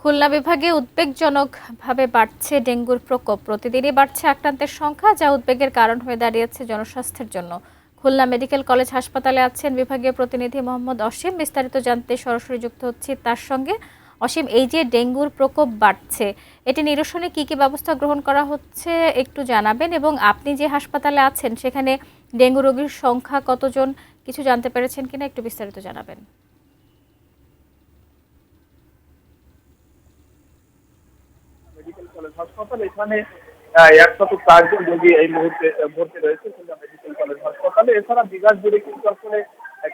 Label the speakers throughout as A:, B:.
A: খুলনা বিভাগে উদ্বেগজনকভাবে বাড়ছে ডেঙ্গুর প্রকোপ। প্রতিদিনই বাড়ছে আক্রান্তের সংখ্যা, যা উদ্বেগের কারণ হয়ে দাঁড়িয়েছে জনস্বাস্থ্যের জন্য। খুলনা মেডিকেল কলেজ হাসপাতালে আছেন বিভাগীয় প্রতিনিধি মোহাম্মদ অসীম। বিস্তারিত জানতে সরাসরি যুক্ত হচ্ছি তার সঙ্গে। অসীম, এই যে ডেঙ্গুর প্রকোপ বাড়ছে, এটি নিরসনে কি কি ব্যবস্থা গ্রহণ করা হচ্ছে একটু জানাবেন, এবং আপনি যে হাসপাতালে আছেন সেখানে ডেঙ্গু রোগীর সংখ্যা কতজন, কিছু জানতে পেরেছেন কিনা একটু বিস্তারিত জানাবেন।
B: মেডিকেল কলেজ হাসপাতাল এখানে ১০৪ জন রোগী এই মুহূর্তে ভর্তি রয়েছে খুলনা মেডিকেল কলেজ হাসপাতালে। এছাড়া বিভাগ জুড়ে কিন্তু আসলে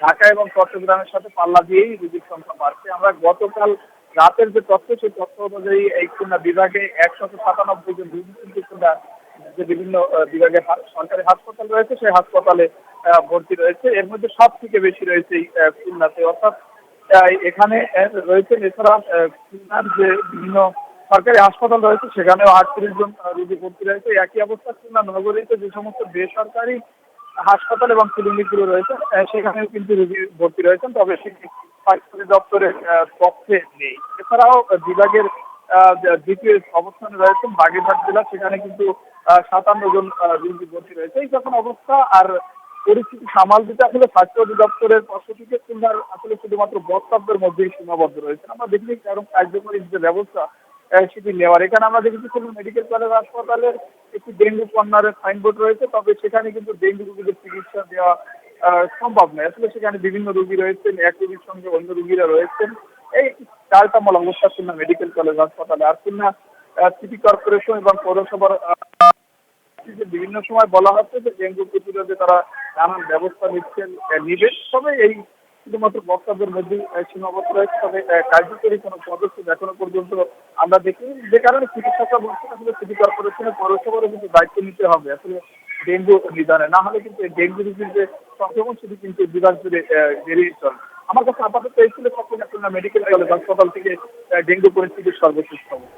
B: ঢাকা এবং চট্টগ্রামের সাথে পাল্লা দিয়েই রোগীর সংখ্যা বাড়ছে। আমরা গতকাল রাতের যে তথ্য, সেই তথ্য অনুযায়ী এই খুলনা বিভাগে ১৯৭ জন রোগী কিন্তু খুলনা যে বিভিন্ন বিভাগে সরকারি হাসপাতাল রয়েছে সেই হাসপাতালে ভর্তি রয়েছে। এর মধ্যে সব থেকে বেশি রয়েছে এই খুলনাতে, অর্থাৎ এখানে রয়েছেন। এছাড়া খুলনার যে বিভিন্ন সরকারি হাসপাতাল রয়েছে সেখানেও ৩৮ জন রোগী ভর্তি রয়েছে। একই অবস্থা খুলনা নগরীতে যে সমস্ত বেসরকারি হাসপাতাল এবং ক্লিনিকগুলো রয়েছে সেখানেও কিন্তু রোগী ভর্তি রয়েছেন, তবে সেটি স্বাস্থ্য দপ্তরের পক্ষে নেই। এছাড়াও বিভাগের দ্বিতীয় অবস্থানে রয়েছেন বাগেরহাট জেলা, সেখানে কিন্তু ৫৭ জন রোগী ভর্তি রয়েছে। এই যখন অবস্থা আর পরিস্থিতি সামাল দিতে আসলে স্বাস্থ্য অধিদপ্তরের পক্ষ থেকে খুলনার আসলে শুধুমাত্র বক্তব্যের মধ্যেই সীমাবদ্ধ রয়েছে। আমরা দেখিনি কারণ কার্যকরী যে ব্যবস্থা সেটি নেওয়ার। এখানে আমরা দেখেছি খুলনা মেডিকেল কলেজ হাসপাতালের একটি ডেঙ্গু কর্নারের সাইনবোর্ড রয়েছে, তবে সেখানে কিন্তু ডেঙ্গু রোগীদের চিকিৎসা দেওয়া সম্ভব নয়। আসলে সেখানে বিভিন্ন রোগী রয়েছেন, এক রোগীর সঙ্গে অন্য রোগীরা রয়েছেন। এই টালটামাল অবস্থা খুলনা মেডিকেল কলেজ হাসপাতালে। আর খুলনা সিটি কর্পোরেশন এবং পৌরসভার বিভিন্ন সময় বলা হচ্ছে যে ডেঙ্গু প্রতিরোধে তারা নানান ব্যবস্থা নিবে, তবে এই শুধুমাত্র বক্তব্যের মধ্যেই সীমাবদ্ধ রয়েছে। তবে কার্যকরী কোনো পদক্ষেপ এখনো পর্যন্ত আমরা দেখিনি, যে কারণে চিকিৎসকরা বলছেন আসলে সিটি কর্পোরেশনের পৌরসভারও কিন্তু দায়িত্ব নিতে হবে আসলে ডেঙ্গু নিদানে। না হলে কিন্তু এই ডেঙ্গু রোগীর যে সংক্রমণ সেটি কিন্তু বিভাগ জুড়ে বেরিয়ে চলে। আমার কাছে আপাতত এই ছিল খুলনা মেডিকেল কলেজ হাসপাতাল থেকে ডেঙ্গু পরিস্থিতির সর্বশেষ খবর।